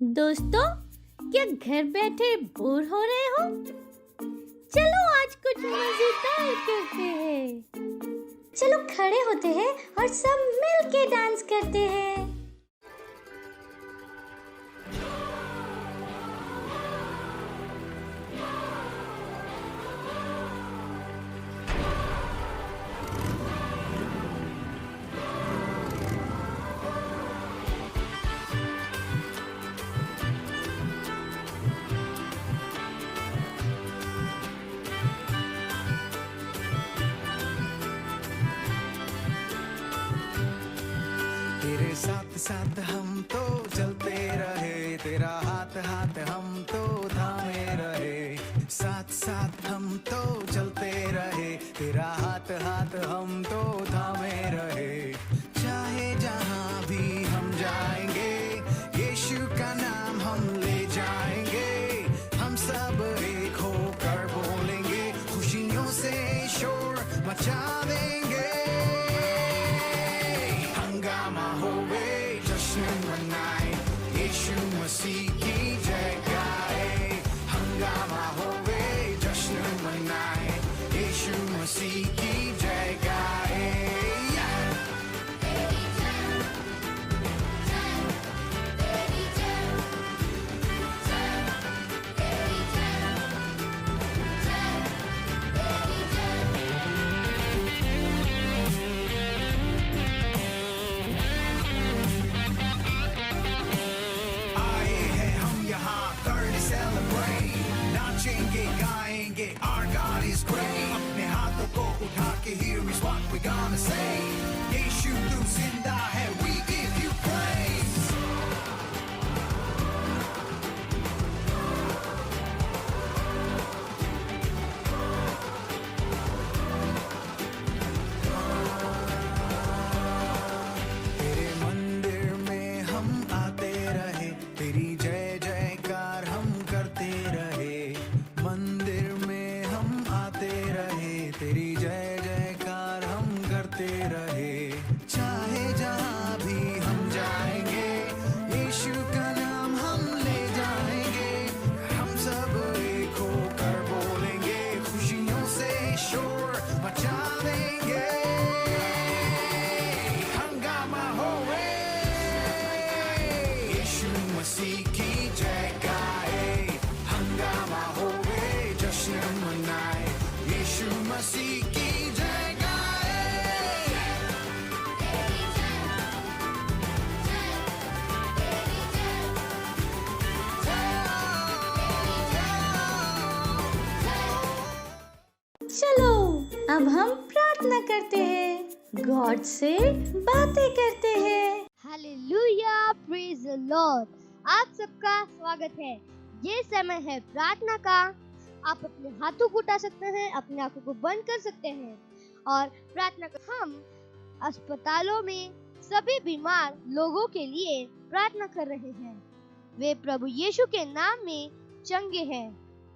दोस्तों, क्या घर बैठे बोर हो रहे हो? चलो आज कुछ मजेदार करते हैं। चलो खड़े होते हैं और सब मिल के डांस करते हैं। तेरे साथ साथ हम तो चलते रहे, तेरा हाथ हाथ हम तो थामे रहे। साथ साथ हम तो चलते रहे, तेरा हाथ हाथ हम तो थामे रहे। चाहे जहाँ भी हम जाएंगे, यीशु का नाम हम ले जाएंगे। हम सब एक होकर बोलेंगे, खुशियों से शोर मचा देंगे। हंगामा होवे, जश्न मनाए, यीशु मसीह की जय गाए। हंगामा होवे, जश्न मनाए, यीशु मसीह की जय गाए। आए हैं हम यहाँ करने celebrate, नाचेंगे गाएंगे, our God is great। अपने हाथों को उठा के here is what we gonna say, यीशु तू जिंदा है, we give you praise। तेरे मंदिर में हम आते रहे, तेरी जय जयकार हम करते रहे। मंदिर में हम आते रहे, तेरी जय जयकार हम करते रहे। चाहे जहाँ भी हम जाएंगे, यीशु का नाम हम ले जाएंगे। हम सब एक होकर बोलेंगे, खुशियों से शोर मचा देंगे। हंगामा होवे, यीशु मसीह की जय गाए। हंगामा होवे, जश्न मनाए, यीशु मसीह की जय गाए। चलो अब हम प्रार्थना करते हैं, गॉड से बातें करते हैं। Hallelujah, praise the Lord. आप सबका स्वागत है। ये समय है प्रार्थना का। आप अपने हाथों को उठा सकते हैं, अपने आंखों को बंद कर सकते हैं और प्रार्थना कर। हम अस्पतालों में सभी बीमार लोगों के लिए प्रार्थना कर रहे हैं। वे प्रभु यीशु के नाम में चंगे हैं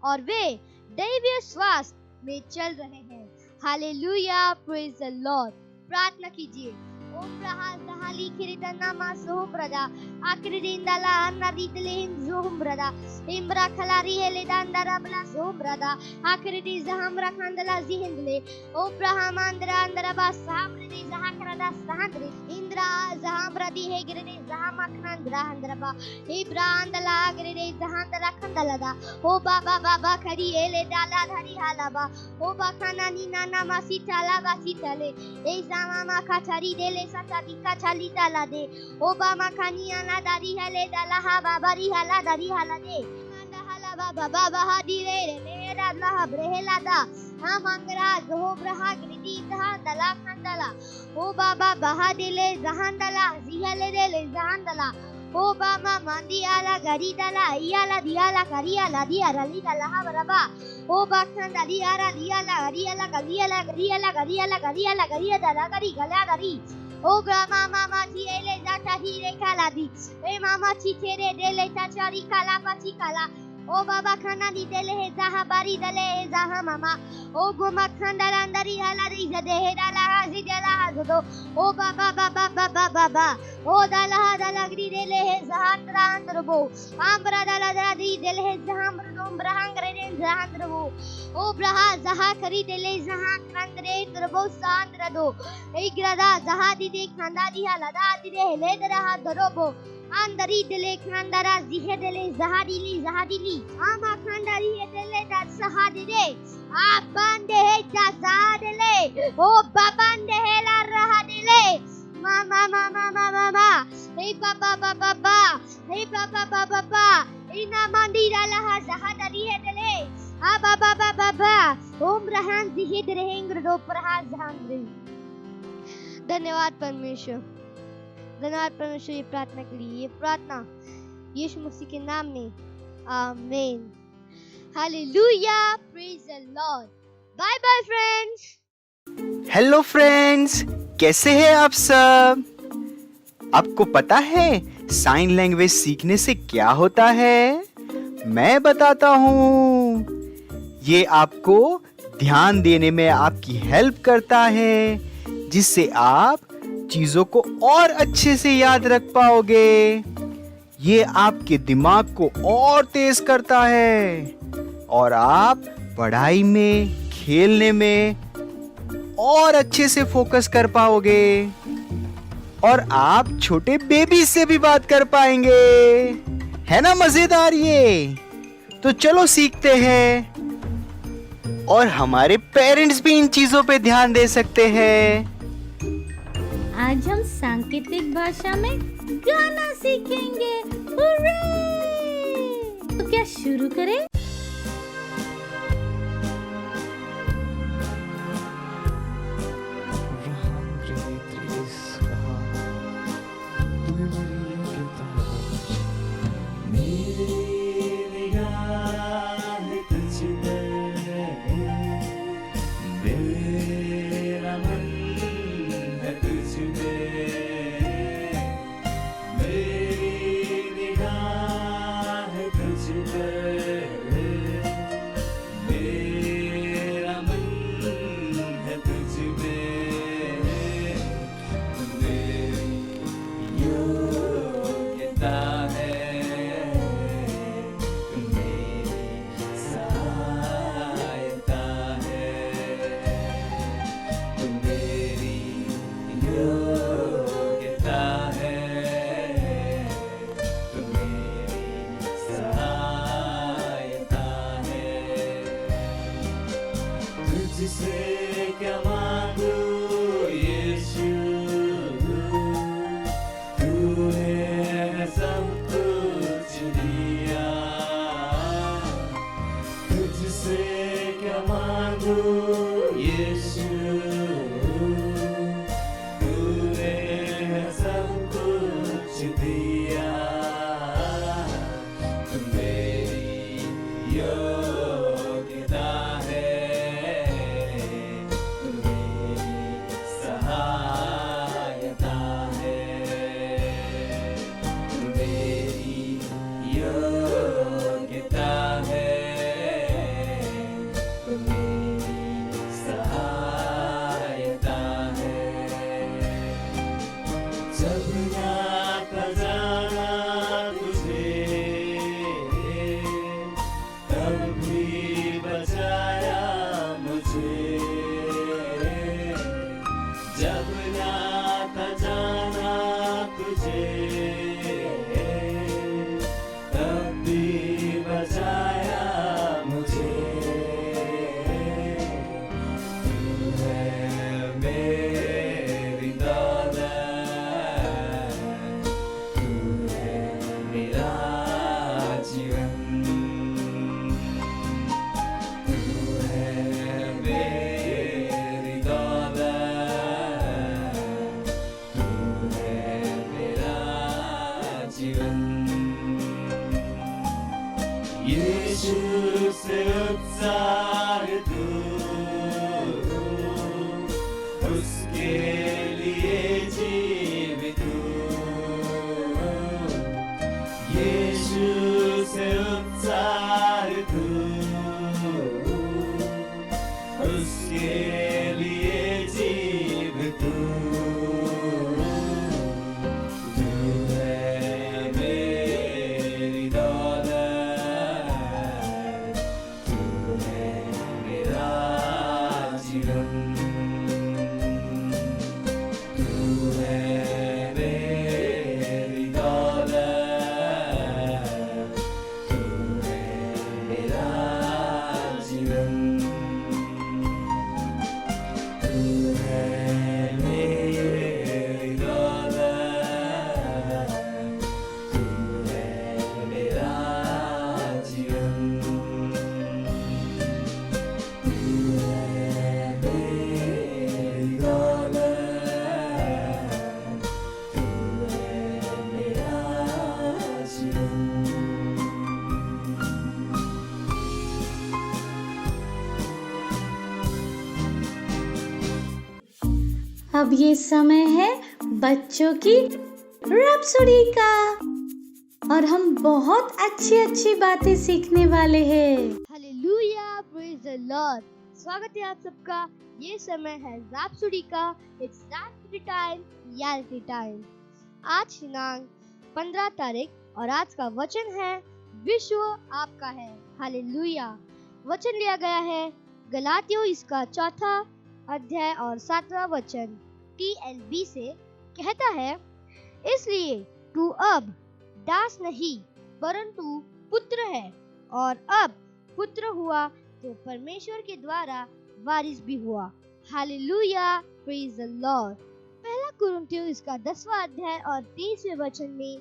और वे दैवीय स्वास्थ्य में चल रहे हैं। Hallelujah, praise the Lord. प्रार्थना कीजिए। ओम प्रहा सहाली किरितना मासो ब्रदा आक्रिदिंदला अन्नादितलेन जोम ब्रदा इम्ब्रा खलारी हेले दांदरा बला सो ब्रदा आक्रिदि जहमरा खंदला जिहिंदले ओम प्रहा मांदरा अंदरा बा सामृदि जहाकरदा सहांद्रि इंद्रा जहामरदि हे गिरने जहामखंदरा हंदरबा इब्रा अंदला गिरने जहांदला खंदलदा ओ बाबा बाबा खरी हेले डाला धरी हालाबा ओ बाखाना नीना नामा सीताला बासीतले ए जामा खाचरी देले सचादी काचाली डाला दे ओ बामा खानी आना दारी हले डाला हा बाबारी हाला दारी हाला दे मंदा हाला बाबा बाबा हादी रे ले डाला ब्रहेला दा हा मंगरा जो ब्रहा ग्रिदी जहां दला खंदला ओ बाबा बहा दिले जहां दला जिहले देले जहां दला ओ बामा मंदी आला गरी दला इयाला दियाला करियाला दियाला ली दला हा बरबा ओ बाखन दली आरा लियाला गरियाला गरियाला गरियाला गरियाला गरियाला गरिया दला गरी गला दरी ओ ग्रामा मामा चीले जाता ही रे काला दी ए मामा ची तेरे देले चाचारी काला पाची काला ओ बाबा खाना दी देले है जहा बारी दले है जहा मामा ओ गोमा खंडा अंदरी हलारी जदे है डाला हाजी डाला हाजो ओ बाबा बाबा बाबा बाबा ओ डाला दलगरी देले है जहा अंदरबो आम्बरा डाला दी देले है जहा मृदोम ब्रहांगरे जहा अंदरबो ओ ब्रहा जहा खरी देले जहा अंदरे अंदरबो सांद्रदो ए ग्रदा जहा दी दे खंडा दी हलादा दी दे ले दरा दरोबो अंदरी दिले खंडारा जिहे दिले जहादिली आमा खंडारी हे दिले दा सहादिले आ बंदे हे दा जादिले ओ बाबंदे हे ला रहा दिले मामा मामा मामा मा हे पापा पापा पा हे पापा पापा पा इना मंदिरा लहा जहादरी हे दिले आ बाबा बाबा बा ओम रहन जिहे रहेंगे दो प्रहा जहांद्री। धन्यवाद परमेश्वर, धन्यवाद परमेश्वर ये प्रार्थना के लिए। ये प्रार्थना यीशु मसीह के नाम में, आमीन। Hallelujah, praise the Lord. Bye bye friends. Hello friends, कैसे हैं आप सब? आपको पता है साइन लैंग्वेज सीखने से क्या होता है? मैं बताता हूँ। ये आपको ध्यान देने में आपकी हेल्प करता है, जिससे आप चीजों को और अच्छे से याद रख पाओगे। ये आपके दिमाग को और तेज करता है और आप पढ़ाई में, खेलने में और अच्छे से फोकस कर पाओगे और आप छोटे बेबी से भी बात कर पाएंगे। है ना मजेदार ये? तो चलो सीखते हैं और हमारे पेरेंट्स भी इन चीजों पे ध्यान दे सकते हैं। आज हम सांकेतिक भाषा में गाना सीखेंगे। हुर्रे! तो क्या शुरू करें? यीशु से उत्साह अब ये समय है बच्चों की रैप्सोडी का और हम बहुत अच्छी अच्छी बातें सीखने वाले हैं। Hallelujah, praise the Lord. स्वागत है आप सबका। ये समय है रैप्सोडी का। It's rhapsody time, reality time. आज दिनांक 15 तारीख और आज का वचन है विश्व आपका है। हालेलुया। वचन लिया गया है गलातियों इसका 4 अध्याय और 7वां वचन TLB से। कहता है, इसलिए तू अब दास नहीं परंतु पुत्र है, और अब पुत्र हुआ तो परमेश्वर के द्वारा वारिस भी हुआ। Hallelujah, praise the Lord. पहला कुरिन्थियों इसका 10वां अध्याय और 23वें वचन में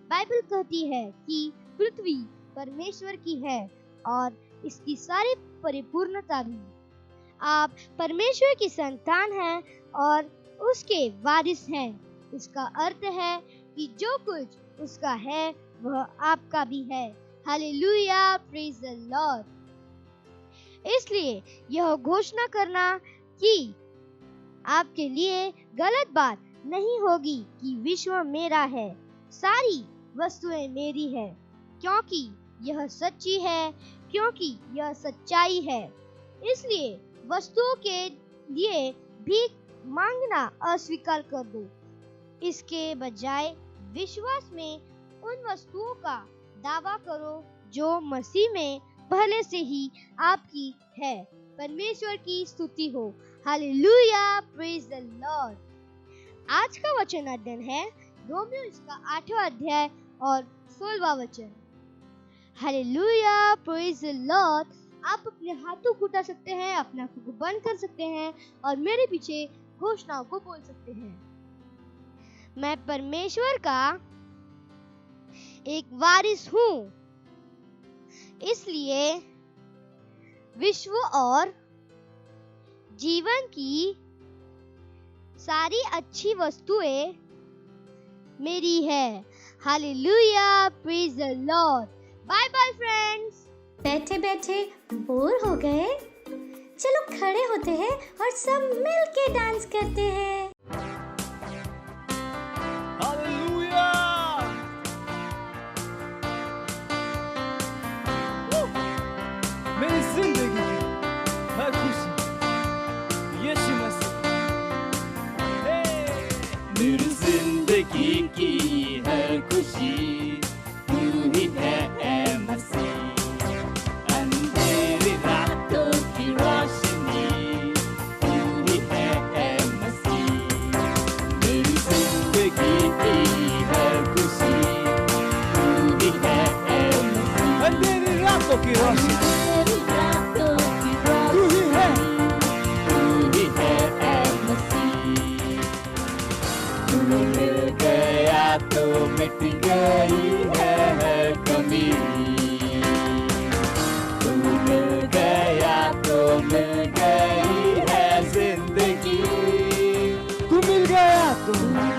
बाइबल कहती है कि पृथ्वी परमेश्वर की है और इसकी सारी परिपूर्णता भी। आप परमेश्वर की संतान हैं और उसके वारिस हैं। इसका अर्थ है कि जो कुछ उसका है वह आपका भी है। Hallelujah, praise the Lord. इसलिए यह घोषणा करना कि आपके लिए गलत बात नहीं होगी कि विश्व मेरा है, सारी वस्तुएं मेरी है, क्योंकि यह सच्ची है, क्योंकि यह सच्चाई है। इसलिए वस्तुओं के लिए भीख मांगना अस्वीकार कर दो। इसके बजाय विश्वास में उन वस्तुओं का दावा करो जो मसीह में पहले से ही आपकी है। परमेश्वर की स्तुति हो। Hallelujah, praise the Lord. आज का वचन अध्ययन है रोमियो इसका 8वां अध्याय और 16वां वचन। Hallelujah, praise the Lord. आप अपने हाथों को उठा सकते हैं, अपने आंखों को बंद कर सकते हैं और मेरे पीछे घोषणाओं को बोल सकते हैं। मैं परमेश्वर का एक वारिस हूँ, इसलिए विश्व और जीवन की सारी अच्छी वस्तुएं मेरी है। Hallelujah, praise the Lord. Bye bye friends. बैठे बैठे बोर हो गए? चलो खड़े होते हैं और सब मिल के डांस करते हैं। हालेलुया! मेरी जिंदगी की हर खुशी यीशु मसीह। मेरी जिंदगी की हर खुशी तू ही है ऐ मसीह। अंधेरी रातों की रोशनी तू ही है ऐ मसीह। मेरी जिंदगी की हर खुशी तू ही है ऐ मसीह। अंधेरी रातों की रोशनी तू ही है ऐ मसीह। तू मिल गया तो मिट गई है हर कमी। तू मिल गया तो मिल गई है जिंदगी। तू मिल गया तो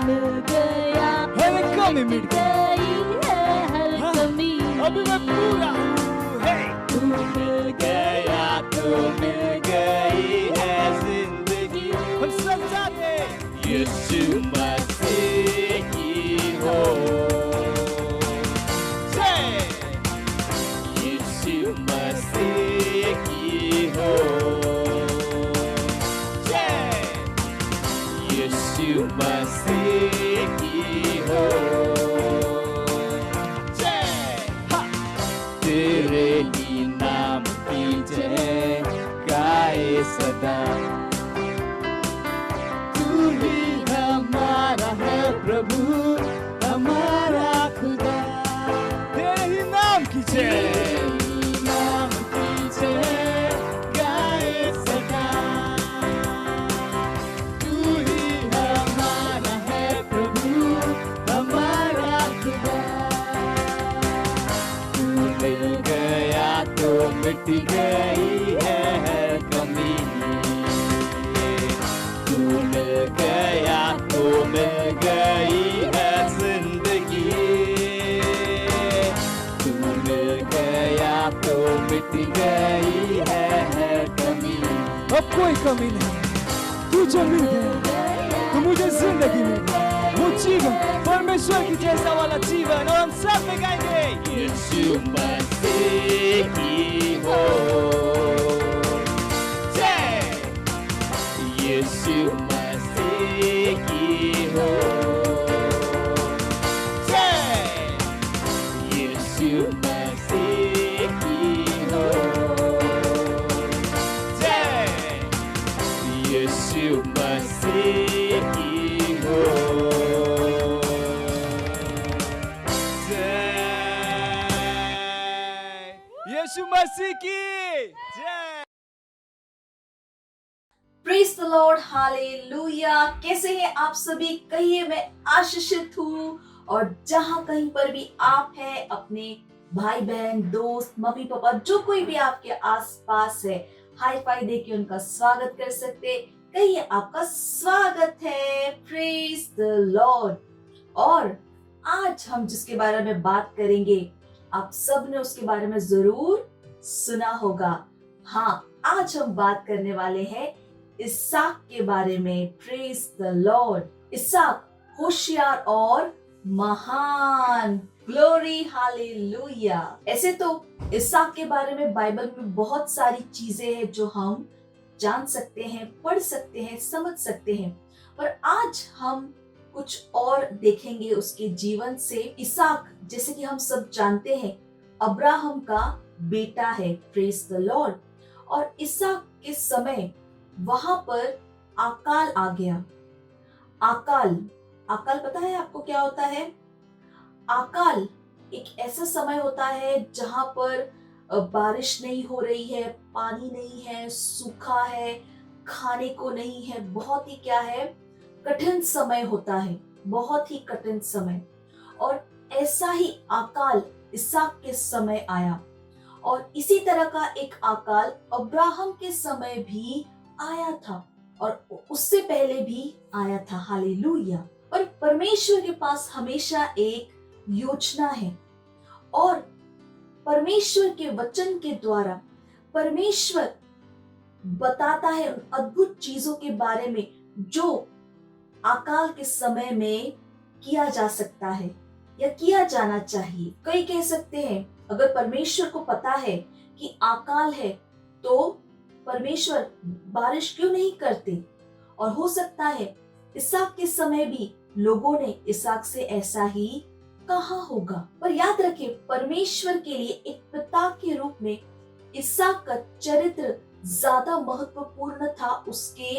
मिल गया हर कमी मिट गई है हर कमी। अभी मैं पूरा हूँ। तू मिल गया तो मिल गई है जिंदगी। हम सब जाते यीशु मसीह की हो। यीशु मसीह की हो। यीशु मसीह की हो। तेरे ही नाम की जय गाए सदा। तू ही हमारा है प्रभु, हमारा खुदा। तेरे ही नाम की जय, नाम की जय गाए सदा। तू मिट गई है हर कमी। तू मिल गया तो मिल गई है जिंदगी। तू मिल गया तो मिट गई है हर कमी। अब कोई कमी नहीं, तू जो मिल गया तो मुझे जिंदगी मिल गई। वो जीवन परमेश्वर की जैसा वाला जीवन, और हम सब में गाएंगे यीशु मसीह की हो जय। यीशु मसीह की हो जय। यीशु मसीह की हो जय। यीशु मसीह की हो जय। यीशु मसीह की जय। Praise the Lord, hallelujah. कैसे हैं आप सभी? कहिए मैं आशीषित हूँ। और जहाँ कहीं पर भी आप हैं, अपने भाई बहन, दोस्त, मम्मी पापा, जो कोई भी आपके आसपास है, हाई फाई देके उनका स्वागत कर सकते। कहिए आपका स्वागत है। Praise the Lord. और आज हम जिसके बारे में बात करेंगे, आप सब ने उसके बारे में जरूर सुना होगा। हाँ, आज हम बात करने वाले हैं इसहाक के बारे में। Praise the Lord. इसहाक होशियार और महान। Glory, hallelujah. ऐसे तो इसहाक के बारे में बाइबल में बहुत सारी चीजें हैं जो हम जान सकते हैं, पढ़ सकते हैं, समझ सकते हैं, पर आज हम कुछ और देखेंगे उसके जीवन से। इसहाक, जैसे कि हम सब जानते हैं, अब्राहम का बेटा है। Praise the Lord. और इसहाक के समय वहां पर अकाल आ गया। अकाल पता है आपको क्या होता है? अकाल एक ऐसा समय होता है जहां पर बारिश नहीं हो रही है, पानी नहीं है, सूखा है, खाने को नहीं है, बहुत ही क्या है, कठिन समय होता है, बहुत ही कठिन समय। और ऐसा ही अकाल इसहाक के समय आया। और इसी तरह का एक अकाल अब्राहम के समय भी आया था, और उससे पहले भी आया था। हालेलुया। पर परमेश्वर के पास हमेशा एक योजना है, और परमेश्वर के वचन के द्वारा परमेश्वर बताता है उन अद्भुत चीजों के बारे में जो अकाल के समय में किया जा सकता है या किया जाना चाहिए। कई कह सकते हैं, अगर परमेश्वर को पता है कि अकाल है तो परमेश्वर बारिश क्यों नहीं करते? और हो सकता है इसहाक के समय भी लोगों ने इसहाक से ऐसा ही कहा होगा। पर याद रखें, परमेश्वर के लिए एक पिता के रूप में इसहाक का चरित्र ज्यादा महत्वपूर्ण था उसके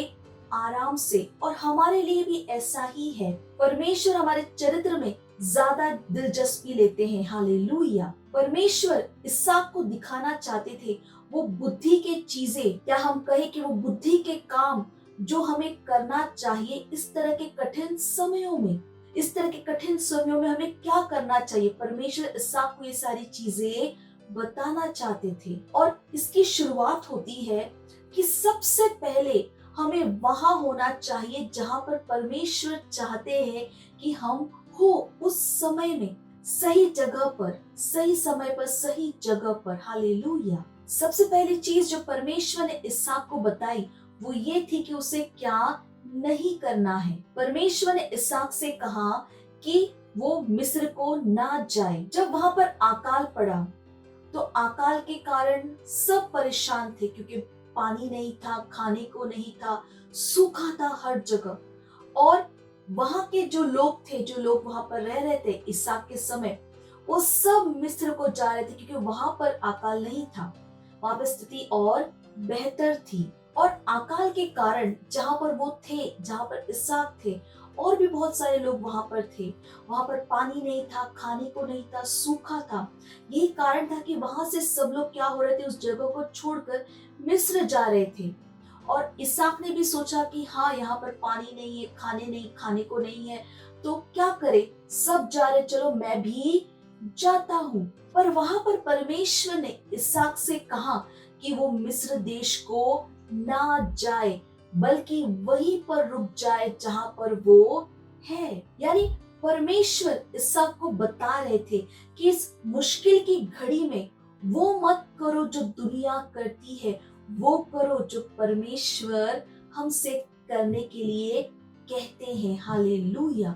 आराम से। और हमारे लिए भी ऐसा ही है। परमेश्वर हमारे चरित्र में ज्यादा दिलचस्पी लेते हैं। हालेलुया। परमेश्वर इसहाक को दिखाना चाहते थे वो बुद्धि के चीजें, या हम कहें कि वो बुद्धि के काम जो हमें करना चाहिए इस तरह के कठिन समयों में। इस तरह के कठिन समयों में हमें क्या करना चाहिए, परमेश्वर इसहाक को ये सारी चीजें बताना चाहते थे। और इसकी शुरुआत होती है कि सबसे पहले हमें वहां होना चाहिए जहां पर परमेश्वर चाहते हैं कि हम हो, उस समय में सही जगह पर, सही समय पर, सही जगह पर। हालेलुया। सबसे पहली चीज जो परमेश्वर ने इसहाक को बताई वो ये थी कि उसे क्या नहीं करना है। परमेश्वर ने इसहाक से कहा कि वो मिस्र को ना जाए। जब वहां पर अकाल पड़ा तो अकाल के कारण सब परेशान थे, क्योंकि पानी नहीं था, खाने को नहीं था, सूखा था हर जगह। और वहां के जो लोग थे, जो लोग वहां पर रह रहे थे इसहाक के समय, वो सब मिस्र को जा रहे थे, क्योंकि वहां पर अकाल नहीं था, वहां पर स्थिति और बेहतर थी। और अकाल के कारण जहां पर वो थे, जहां पर इसहाक थे, और भी बहुत सारे लोग वहां पर थे, वहां पर पानी नहीं था, खाने को नहीं था, सूखा था। यही कारण था कि वहां से सब लोग क्या हो रहे थे, उस जगह को छोड़कर मिस्र जा रहे थे। और इसहाक ने भी सोचा कि हाँ, यहाँ पर पानी नहीं है, खाने को नहीं है, तो क्या करे, सब जा रहे, चलो मैं भी जाता हूँ। पर वहां पर परमेश्वर ने इसहाक से कहा कि वो मिस्र देश को ना जाए, बल्कि वहीं पर रुक जाए जहां पर वो है। यानी परमेश्वर इसहाक को बता रहे थे कि इस मुश्किल की घड़ी में वो मत करो जो दुनिया करती है, वो करो जो परमेश्वर हमसे करने के लिए कहते हैं। हालेलुया।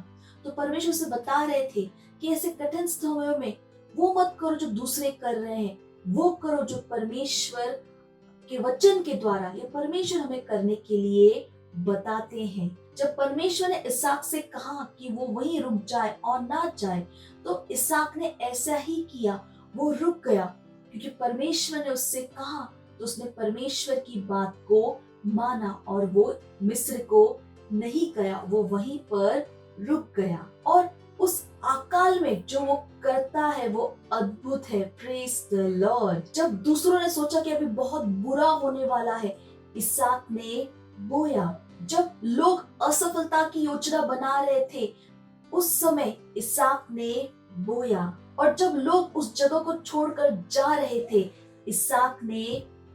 तो परमेश्वर से बता रहे थे कि ऐसे कठिन समयों में वो मत करो जो दूसरे कर रहे हैं, वो करो जो परमेश्वर के वचन के द्वारा या परमेश्वर हमें करने के लिए बताते हैं। जब परमेश्वर ने इसहाक से कहा कि वो वहीं रुक जाए और ना जाए, तो इसहाक ने ऐसा ही किया, वो रुक गया क्योंकि परमेश्वर ने उससे कहा। तो उसने परमेश्वर की बात को माना और वो मिस्र को नहीं गया, वो वहीं पर रुक गया। और उस अकाल में जो वो करता है वो अद्भुत है। Praise the Lord. जब दूसरों ने सोचा कि अभी बहुत बुरा होने वाला है, इसहाक ने बोया। जब लोग असफलता की योजना बना रहे थे, उस समय इसहाक ने बोया। और जब लोग उस जगह को छोड़कर जा रहे थे, इसहाक ने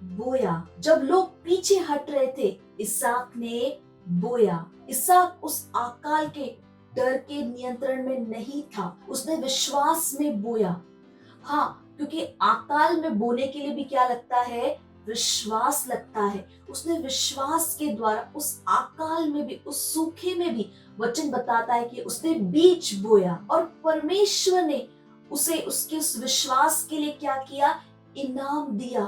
बोया। जब लोग पीछे हट रहे थे, इसहाक ने बोया। इसहाक उस अकाल के डर के नियंत्रण में नहीं था, उसने विश्वास में बोया। हाँ, क्योंकि अकाल में बोने के लिए भी क्या लगता है? विश्वास लगता है। उसने विश्वास के द्वारा उस अकाल में भी, उस सूखे में भी, वचन बताता है कि उसने बीज बोया और परमेश्वर ने उसे उसके उस विश्वास के लिए क्या किया? इनाम दिया।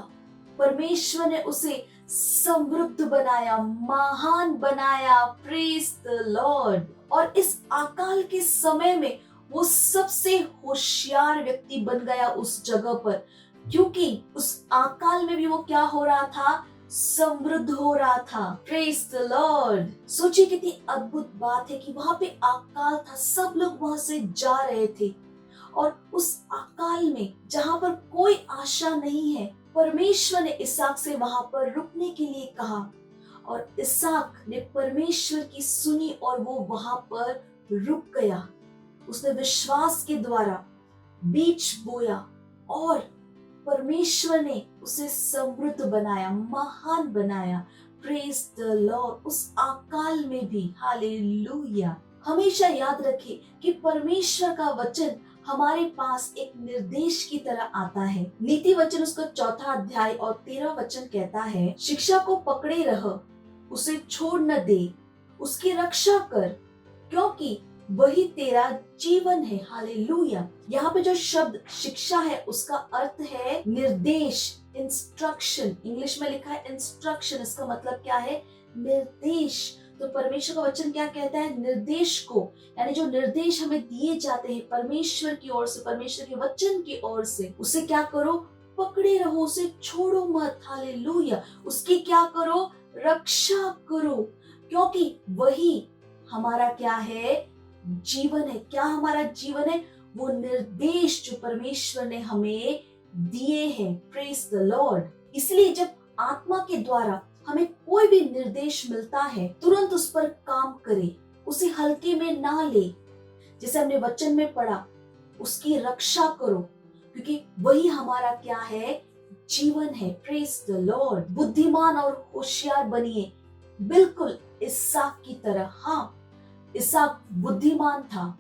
परमेश्वर ने उसे समृद्ध बनाया, महान बनाया। Praise the Lord. और इस अकाल के समय में वो सबसे होशियार व्यक्ति बन गया उस जगह पर, क्योंकि उस अकाल में भी वो क्या हो रहा था? समृद्ध हो रहा था। Praise the Lord. सोचिए कितनी अद्भुत बात है कि वहां पे अकाल था, सब लोग वहां से जा रहे थे और उस अकाल में जहां पर कोई आशा नहीं है, परमेश्वर ने इसहाक से वहां पर रुकने के लिए कहा और इसहाक ने परमेश्वर की सुनी और वो वहां पर रुक गया। उसने विश्वास के द्वारा बीज बोया और परमेश्वर ने उसे समृद्ध बनाया, महान बनाया। Praise the Lord. उस अकाल में भी। हालेलुया। हमेशा याद रखें कि परमेश्वर का वचन हमारे पास एक निर्देश की तरह आता है। नीति वचन उसका 4 अध्याय और 13 वचन कहता है, शिक्षा को पकड़े रह, उसे छोड़ न दे, उसकी रक्षा कर, क्योंकि वही तेरा जीवन है। हालेलुया। यहाँ पे जो शब्द शिक्षा है उसका अर्थ है निर्देश, इंस्ट्रक्शन। इंग्लिश में लिखा है इंस्ट्रक्शन, इसका मतलब क्या है? निर्देश। तो परमेश्वर का वचन क्या कहता है? निर्देश को, यानी जो निर्देश हमें दिए जाते हैं परमेश्वर की ओर से, परमेश्वर के वचन की ओर से, उसे क्या करो? पकड़े रहो, उसे छोड़ो मत। हालेलुया। उसकी क्या करो? रक्षा करो, क्योंकि वही हमारा क्या है? जीवन है। क्या हमारा जीवन है? वो निर्देश जो परमेश्वर ने हमें दिए हैं। Praise the Lord. इसलिए जब आत्मा के द्वारा हमें कोई भी निर्देश मिलता है, तुरंत उस पर काम करे, उसे हल्के में ना ले। जैसे हमने वचन में पढ़ा, उसकी रक्षा करो, क्योंकि वही हमारा क्या है? जीवन है। Praise the Lord. बुद्धिमान और होशियार बनिए, बिल्कुल इसहाक की तरह। हाँ, इसहाक बुद्धिमान था,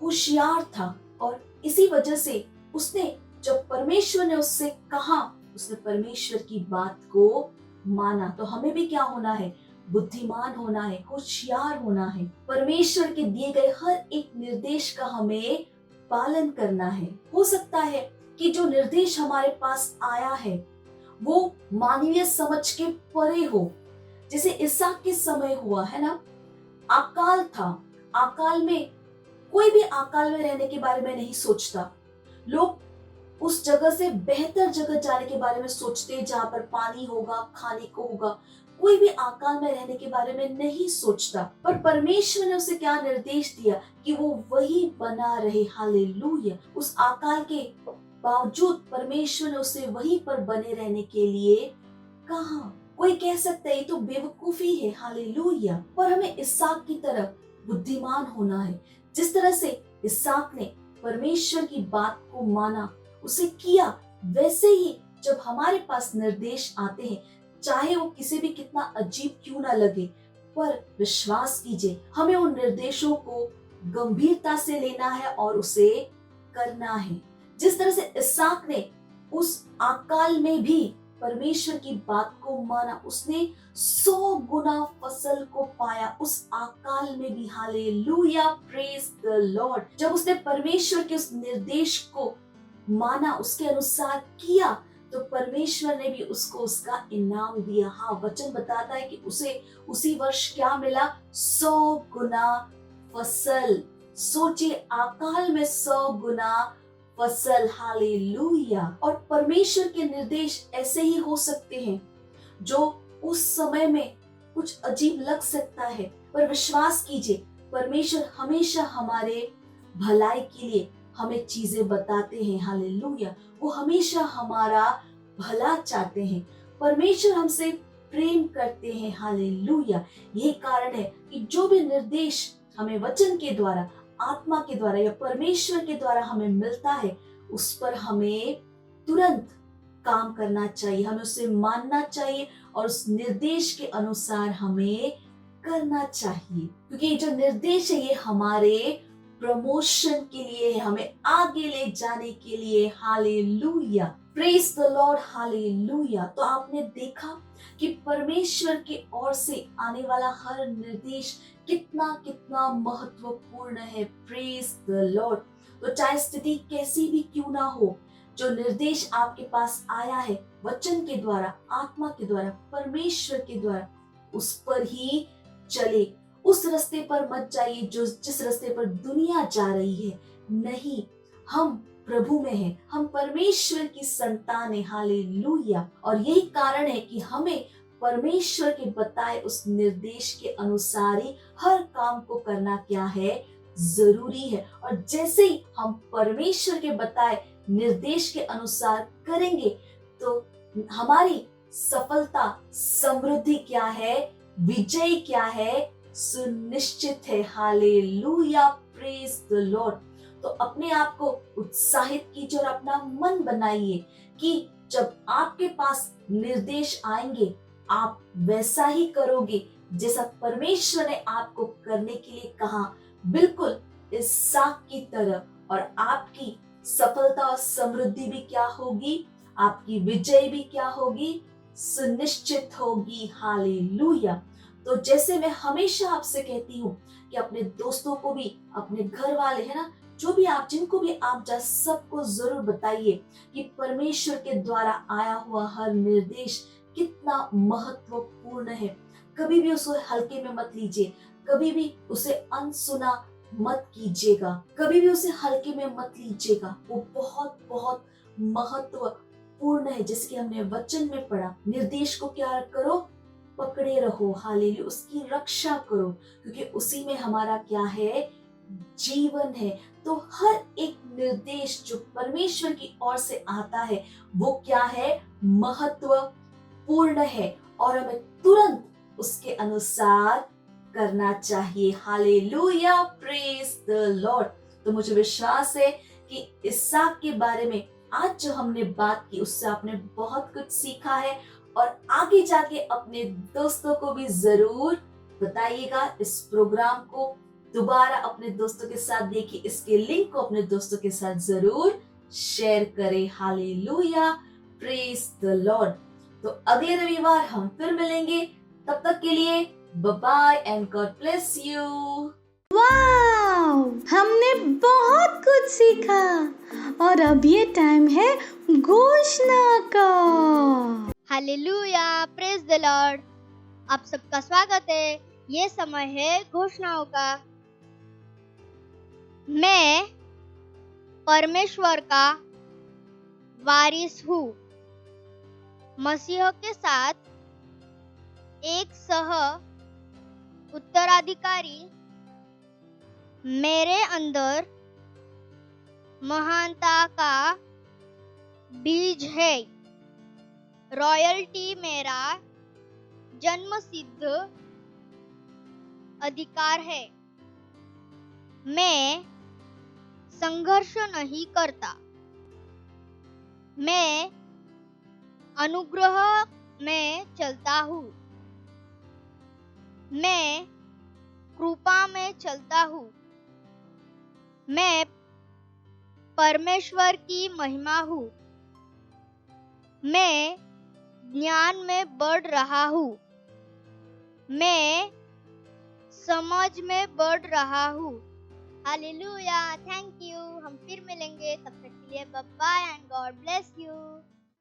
होशियार था और इसी वजह से उसने, जब परमेश्वर ने उससे कहा, उसने परमेश्वर की बात को माना। तो हमें भी क्या होना है? बुद्धिमान होना है, होशियार होना है। परमेश्वर के दिए गए हर एक निर्देश का हमें पालन करना है। हो सकता है कि जो निर्देश हमारे पास आया है वो मानवीय समझ के परे हो, जैसे इसहाक के समय हुआ है ना। अकाल था, अकाल में कोई भी अकाल में रहने के बारे में नहीं सोचता। लोग उस जगह से बेहतर जगह जाने के बारे में सोचते जहां पर पानी होगा, खाने को होगा। कोई भी अकाल में रहने के बारे में नहीं सोचता, पर परमेश्वर ने उसे क्या निर्देश दिया कि वो वही बना रहे। हालेलुया। उस अकाल के बावजूद परमेश्वर ने उसे वहीं पर बने रहने के लिए कहा। कोई कह सकता है ये तो बेवकूफी है। हालेलुया। पर हमें इसहाक की तरह बुद्धिमान होना है। जिस तरह से इसहाक ने परमेश्वर की बात को माना, उसे किया, वैसे ही जब हमारे पास निर्देश आते हैं, चाहे वो किसी भी कितना अजीब क्यों ना लगे, पर विश्वास कीजिए, हमें उन निर्देशों को गंभीरता से लेना है और उसे करना है। जिस तरह से इसहाक ने उस अकाल में भी परमेश्वर की बात को माना, उसने 100 गुना फसल को पाया उस अकाल में भी। Hallelujah, praise the Lord. जब उसने परमेश्वर के उस निर्देश को माना, उसके अनुसार किया, तो परमेश्वर ने भी उसको उसका इनाम दिया। हाँ, वचन बताता है कि उसे उसी वर्ष क्या मिला? 100 गुना फसल। सोचिए, अकाल में 100 गुना फसल। हालेलुया। और परमेश्वर के निर्देश ऐसे ही हो सकते हैं जो उस समय में कुछ अजीब लग सकता है, पर विश्वास कीजिए, परमेश्वर हमेशा हमारे भलाई के लिए हमें चीजें बताते हैं। हालेलुया। वो हमेशा हमारा भला चाहते हैं। परमेश्वर हमसे प्रेम करते हैं। हालेलुया। यही कारण है कि जो भी निर्देश हमें वचन के द्वारा, आत्मा के द्वारा या परमेश्वर के द्वारा हमें मिलता है, उस पर हमें तुरंत काम करना चाहिए, हमें उसे मानना चाहिए और उस निर्देश के अनुसार हमें करना चाहिए। क्योंकि ये जो निर्देश है, ये हमारे प्रमोशन के लिए है, हमें आगे ले जाने के लिए। Hallelujah, praise the Lord, hallelujah. तो आपने देखा कि परमेश्वर की ओर से आने वाला हर निर्देश कितना कितना महत्वपूर्ण है। Praise the Lord. तो चाहे स्थिति कैसी भी क्यों ना हो, जो निर्देश आपके पास आया है वचन के द्वारा, आत्मा के द्वारा, परमेश्वर के द्वारा, उस पर ही चले। उस रास्ते पर मत जाइए जिस रास्ते पर दुनिया जा रही है। नहीं, हम प्रभु में हैं, हम परमेश्वर की संतान है। हालेलुया। और यही कारण है कि हमें परमेश्वर के बताए उस निर्देश के अनुसार ही हर काम को करना क्या है? जरूरी है। और जैसे ही हम परमेश्वर के बताए निर्देश के अनुसार करेंगे, तो हमारी सफलता, समृद्धि क्या है, विजय क्या है, सुनिश्चित है। Hallelujah, praise the Lord. तो अपने आप को उत्साहित कीजिए और अपना मन बनाइए कि जब आपके पास निर्देश आएंगे, आप वैसा ही करोगे जैसा परमेश्वर ने आपको करने के लिए कहा, बिल्कुल इसहाक की तरह। और आपकी सफलता और समृद्धि भी क्या होगी? आपकी विजय भी क्या होगी? सुनिश्चित होगी। हालेलुया। तो जैसे मैं हमेशा आपसे कहती हूँ कि अपने दोस्तों को भी, अपने घर वाले है ना, जो भी आप, जिनको भी आप जा, सबको जरूर बताइए कि परमेश्वर के द्वारा आया हुआ हर निर्देश कितना महत्वपूर्ण है। कभी भी उसे हल्के में मत लीजिए, कभी भी उसे अनसुना मत कीजिएगा, कभी भी उसे हल्के में मत लीजिएगा। वो बहुत बहुत महत्वपूर्ण है। जैसे कि हमने वचन में पढ़ा, निर्देश को क्या करो? पकड़े रहो। हालेलुया, उसकी रक्षा करो, क्योंकि उसी में हमारा क्या है? जीवन है। तो हर एक निर्देश जो परमेश्वर की ओर से आता है, वो क्या है? महत्वपूर्ण है और हमें तुरंत उसके अनुसार करना चाहिए। Hallelujah, praise the Lord. तो मुझे विश्वास है कि इसहाक के बारे में आज जो हमने बात की, उससे आपने बहुत कुछ सीखा है और आगे जाके अपने दोस्तों को भी जरूर बताइएगा। इस प्रोग्राम को दोबारा अपने दोस्तों के साथ देखिए, इसके लिंक को अपने दोस्तों के साथ जरूर शेयर करें। Hallelujah, praise the Lord. तो अगले रविवार हम फिर मिलेंगे। तब तक के लिए bye bye and God bless you. Wow, हमने बहुत कुछ सीखा और अब ये टाइम है घोषणा का। Hallelujah, praise the Lord. आप सबका स्वागत है। ये समय है घोषणाओं का। मैं परमेश्वर का वारिस हूँ। मसीह के साथ एक सह उत्तराधिकारी। मेरे अंदर महानता का बीज है। रॉयल्टी मेरा जन्मसिद्ध अधिकार है। मैं संघर्ष नहीं करता। मैं अनुग्रह में चलता हूँ। मैं कृपा में चलता हूँ। मैं परमेश्वर की महिमा हूँ। मैं ज्ञान में बढ़ रहा हूँ। मैं समझ में बढ़ रहा हूँ। Hallelujah, thank you. हम फिर मिलेंगे, तब तक के लिए bye bye and God bless you.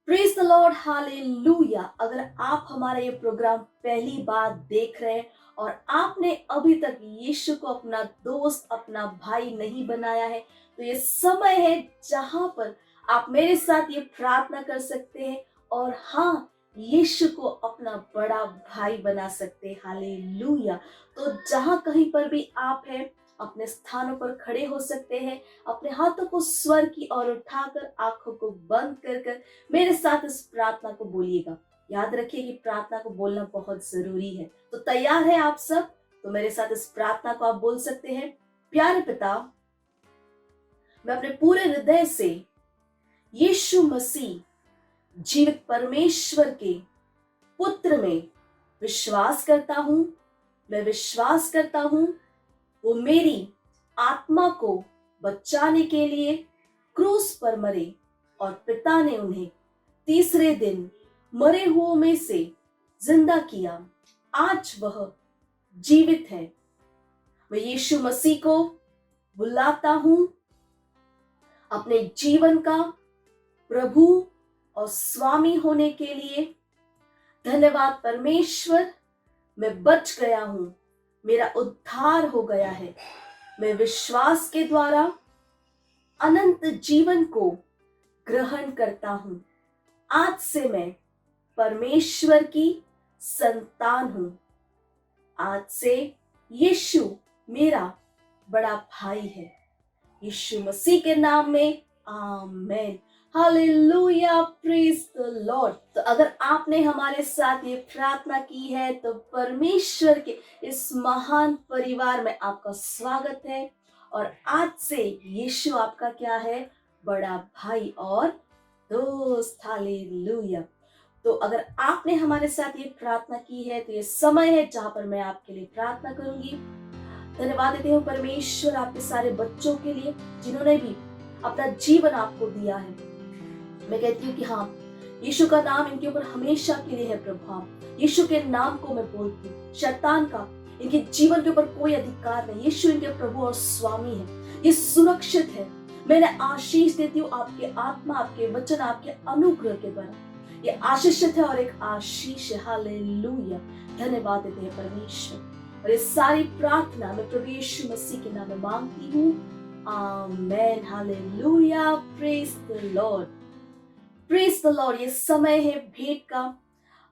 Praise the Lord, hallelujah. अगर आप हमारा ये प्रोग्राम पहली बार देख रहे हैं और आपने अभी तक यीशु को अपना दोस्त, अपना भाई नहीं बनाया है, तो ये समय है जहां पर आप मेरे साथ ये प्रार्थना कर सकते हैं और हाँ, यीशु को अपना बड़ा भाई बना सकते हैं। हालेलुया। तो जहां कहीं पर भी आप हैं, अपने स्थानों पर खड़े हो सकते हैं, अपने हाथों को स्वर की ओर उठाकर, आंखों को बंद कर मेरे साथ इस प्रार्थना को बोलिएगा। याद रखिए कि प्रार्थना को बोलना बहुत जरूरी है। तो तैयार है आप सब? तो मेरे साथ इस प्रार्थना को आप बोल सकते हैं। प्यारे पिता, मैं अपने पूरे हृदय से यीशु मसीह जीवित परमेश्वर के पुत्र में विश्वास करता हूं। मैं विश्वास करता हूं वो मेरी आत्मा को बचाने के लिए क्रूस पर मरे और पिता ने उन्हें तीसरे दिन मरे हुओं में से जिंदा किया। आज वह जीवित है। मैं यीशु मसीह को बुलाता हूं अपने जीवन का प्रभु और स्वामी होने के लिए। धन्यवाद परमेश्वर, मैं बच गया हूं, मेरा उद्धार हो गया है। मैं विश्वास के द्वारा अनंत जीवन को ग्रहण करता हूं। आज से मैं परमेश्वर की संतान हूं। आज से यीशु मेरा बड़ा भाई है। यीशु मसीह के नाम में amen. Hallelujah, praise the Lord. तो अगर आपने हमारे साथ ये प्रार्थना की है तो परमेश्वर के इस महान परिवार में आपका स्वागत है। और आज से यीशु आपका क्या है? बड़ा भाई और दोस्त। हालेलुया। तो अगर आपने हमारे साथ ये प्रार्थना की है तो ये समय है जहां पर मैं आपके लिए प्रार्थना करूंगी। धन्यवाद देते हूँ परमेश्वर आपके सारे बच्चों के लिए जिन्होंने भी अपना जीवन आपको दिया है। मैं कहती हूँ कि हाँ, यीशु का नाम इनके ऊपर हमेशा के लिए है प्रभाव। यीशु के नाम को मैं बोलती हूँ, शैतान का इनके जीवन के ऊपर कोई अधिकार नहीं। यीशु इनके प्रभु और स्वामी है। ये सुरक्षित है। मैंने आशीष देती हूँ आपके आत्मा, आपके वचन, आपके अनुग्रह के द्वारा। ये आशीषित है और एक आशीष है। हालेलुया। धन्यवाद देते हैं परमेश्वर। और ये सारी प्रार्थना मैं प्रभु यीशु मसीह के नाम में मांगती हूँ। Amen. Hallelujah. Praise the lord. Praise the lord. ये समय है भेंट का।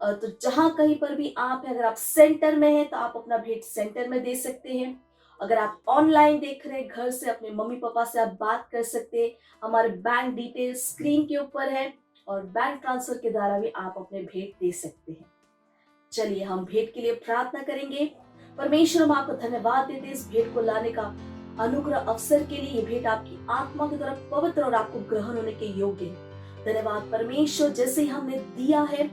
तो जहां कहीं पर भी आप हैं, अगर आप सेंटर में हैं तो आप अपना भेंट सेंटर में दे सकते हैं। अगर आप ऑनलाइन देख रहे हैं घर से, अपने मम्मी पापा से आप बात कर सकते हैं। हमारे बैंक डिटेल्स स्क्रीन के ऊपर है और बैंक ट्रांसफर के द्वारा भी आप अपने भेंट दे सकते हैं। चलिए हम भेंट के लिए प्रार्थना करेंगे। परमेश्वर, हम आपको धन्यवाद देते हैं इस भेंट को लाने का अनुग्रह अवसर के लिए। ये भेंट आपकी आत्मा की तरफ पवित्र और आपको ग्रहण होने के योग्य है। धन्यवाद परमेश्वर, जैसे ही हमने दिया है,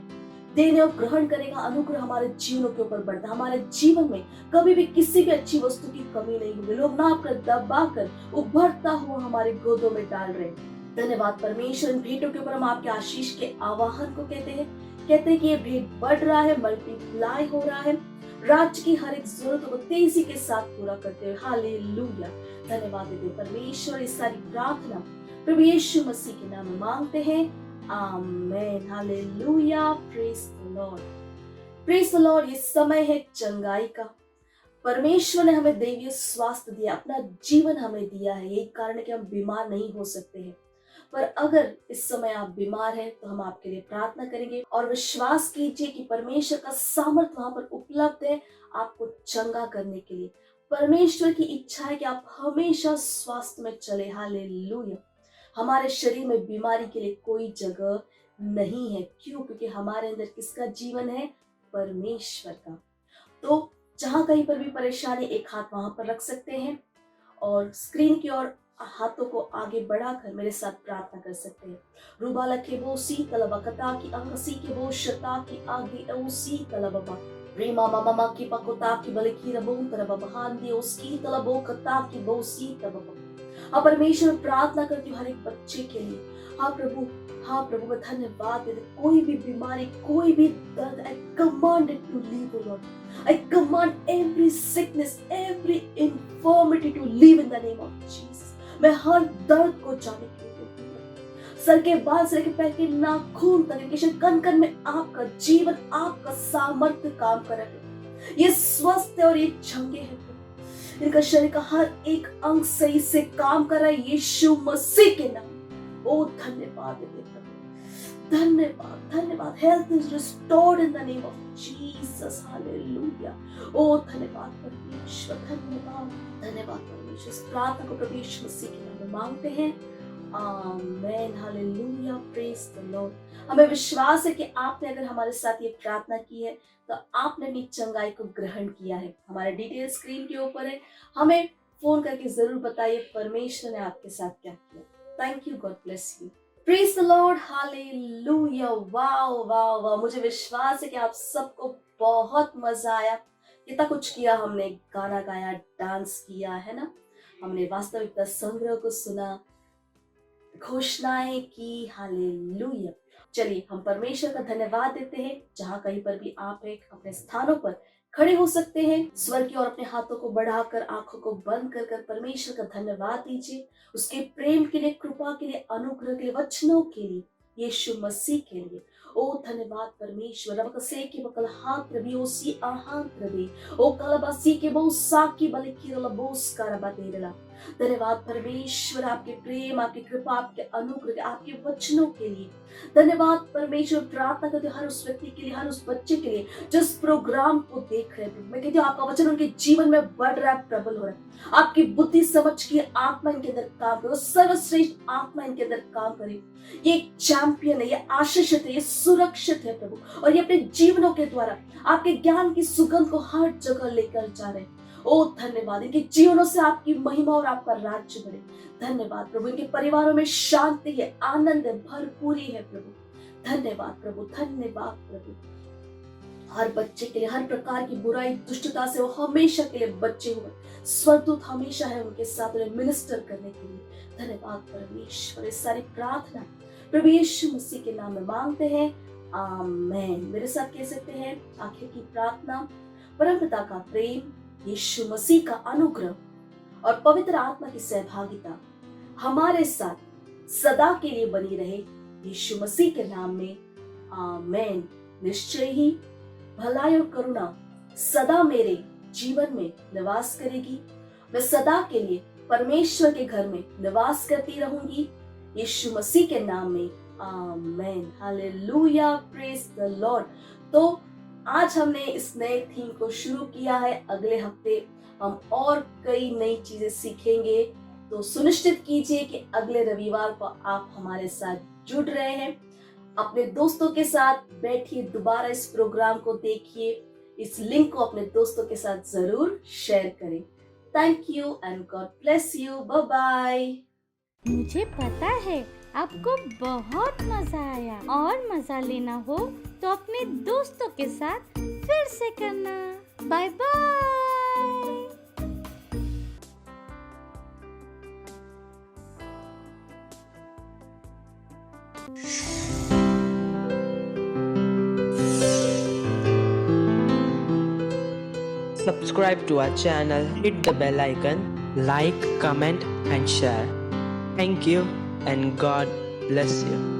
देने और ग्रहण करेगा, अनुग्रह हमारे जीवनों के ऊपर बढ़ता। हमारे जीवन में कभी भी किसी भी अच्छी वस्तु की कमी नहीं होगी। लोग ना कर दबा कर उभरता हुआ हमारे गोदों में डाल रहे। धन्यवाद परमेश्वर, इन भेंटों के ऊपर हम आपके आशीष के आवाहन को कहते हैं कि ये भेंट बढ़ रहा है, मल्टीप्लाई हो रहा है, राज्य की हर एक जरूरत को तेजी के साथ पूरा करते हुए। हालेलुया। धन्यवाद देते परमेश्वर। इस सारी प्रार्थना प्रभु यीशु मसीह के नाम में मांगते हैं। Amen. Hallelujah. Praise the lord. Praise the lord. ये समय है चंगाई का। परमेश्वर ने हमें दैवीय स्वास्थ्य दिया, अपना जीवन हमें दिया है। यही कारण है कि हम बीमार नहीं हो सकते हैं। पर अगर इस समय आप बीमार हैं तो हम आपके लिए प्रार्थना करेंगे और विश्वास कीजिए कि परमेश्वर का सामर्थ वहां पर उपलब्ध है आपको चंगा करने के लिए। परमेश्वर की इच्छा है कि आप हमेशा स्वास्थ्य में चले। हालेलुया। हमारे शरीर में बीमारी के लिए कोई जगह नहीं है। क्यों? क्योंकि हमारे अंदर किसका जीवन है? परमेश्वर का। तो जहां कहीं पर भी परेशानी, एक हाथ वहां पर रख सकते हैं और स्क्रीन की ओर हाथों को आगे बढ़ाकर मेरे साथ प्रार्थना कर सकते हैं। रुबाला के बो सी तलबा कता की अंगसी के बो शता की आगे ओ सी तलबा रीमा मामा की पकोता की बले की रबो तरबा बहान दे उसकी तलबो कता की बो सी तलबा। हाँ परमेश्वर, प्रार्थना करती हूँ हर एक बच्चे के लिए। हाँ प्रभु मैं धन्यवाद देती हूँ। कोई भी बीमारी, कोई भी दर्द, I command it to leave, O Lord. I command every sickness, every infirmity to leave in the name of Jesus. मैं हर दर्द को जाने के लिए बोलती हूँ। सर के बाल से लेकर पैर के नाखून तक, कण कण में आपका जीवन, आपका सामर्थ्य काम कर रहा है। ये स्वस्थ है और ये चंगे हैं। इनका शरीर का हर एक अंग सही से काम कर रहा है यीशु मसीह के नाम। ओ धन्यवाद देते प्रभु, धन्यवाद। Health is restored in the name of Jesus, hallelujah. ओ धन्यवाद परमेश्वर, धन्यवाद परमेश्वर। इस प्रार्थना को प्रभु यीशु मसीह के नाम में मांगते हैं, आमीन, हालेलुया, प्रेज द लॉर्ड। हमें विश्वास है कि आपने अगर हमारे साथ ये प्रार्थना की है तो आपने अपनी चंगाई को ग्रहण किया है। हमारे डिटेल स्क्रीन के ऊपर है, हमें फोन करके जरूर बताइए परमेश्वर ने आपके साथ क्या किया। Thank you, God bless you, praise the Lord, hallelujah. Wow, मुझे विश्वास है कि आप सबको बहुत मजा आया। कितना कुछ किया हमने, गाना गाया, डांस किया है ना, हमने वास्तविकता संग्रह को सुना, घोषणाएं की, हालेलुया। चलिए हम परमेश्वर का धन्यवाद देते हैं। जहाँ कहीं पर भी आप एक अपने स्थानों पर खड़े हो सकते हैं, स्वर की ओर अपने हाथों को बढ़ाकर, आंखों को बंद कर धन्यवाद का धन्यवाद दीजिए, उसके प्रेम के लिए, कृपा के लिए, अनुग्रह के लिए, वचनों के लिए, यीशु मसीह के लिए। ओ धन्यवाद परमेश्वर, रबकसे के बकल हाथ रबी ओ सी आहांत रबी ओ कलबासी के बहु साकी बले किरला बोस करबा तेरला। धन्यवाद परमेश्वर, आपके प्रेम, आपकी कृपा, आपके अनुग्रह, आपके वचनों के लिए। धन्यवाद परमेश्वर, प्रार्थना करते हर उस व्यक्ति के लिए, हर उस बच्चे के लिए जिस प्रोग्राम को देख रहे हैं। मैं कहती हूँ आपका वचन उनके जीवन में बढ़ रहा है, प्रबल हो रहा है। आपकी बुद्धि समझ की आत्मा इनके अंदर काम करे, सर्वश्रेष्ठ आत्मा इनके अंदर काम करे। ये एक चैंपियन है, ये आशीषित है, ये सुरक्षित है प्रभु, और ये अपने जीवनों के द्वारा आपके ज्ञान की सुगंध को हर जगह लेकर जा रहे हैं। ओ धन्यवाद, इनके जीवनों से आपकी महिमा और आपका राज्य बढ़े। धन्यवाद प्रभु, इनके परिवारों में शांति है, आनंद है, भरपूरी है प्रभु। धन्यवाद प्रभु, धन्यवाद प्रभु। हर बच्चे के लिए, हर प्रकार की बुराई, दुष्टता से वो हमेशा के लिए बचे हुए, स्वर्गदूत हमेशा है उनके साथ, उन्हें मिनिस्टर करने के लिए। धन्यवाद परमेश्वर। इस सारी प्रार्थना प्रभु यीशु मसीह के नाम में मांगते हैं, आमीन। मेरे साथ कह सकते हैं आखिर की प्रार्थना। परमपिता का प्रेम, यीशु मसीह का अनुग्रह और पवित्र आत्मा की सहभागिता हमारे साथ सदा के लिए बनी रहे, यीशु मसीह के नाम में, आमीन। निश्चय ही भलाई और करुणा सदा मेरे जीवन में निवास करेगी। मैं सदा के लिए परमेश्वर के घर में निवास करती रहूंगी, यीशु मसीह के नाम में, आमीन, हालेलुया, प्रेज द लॉर्ड। तो आज हमने इस नए थीम को शुरू किया है। अगले हफ्ते हम और कई नई चीजें सीखेंगे, तो सुनिश्चित कीजिए कि अगले रविवार को आप हमारे साथ जुड़ रहे हैं। अपने दोस्तों के साथ बैठिए, दोबारा इस प्रोग्राम को देखिए, इस लिंक को अपने दोस्तों के साथ जरूर शेयर करें। Thank you and God bless you, bye bye. मुझे पता है आपको बहुत मजा आया, और मजा लेना हो तो अपने दोस्तों के साथ फिर से करना। Bye bye. Subscribe to our channel, hit the bell icon, like, comment and share. Thank you and God bless you.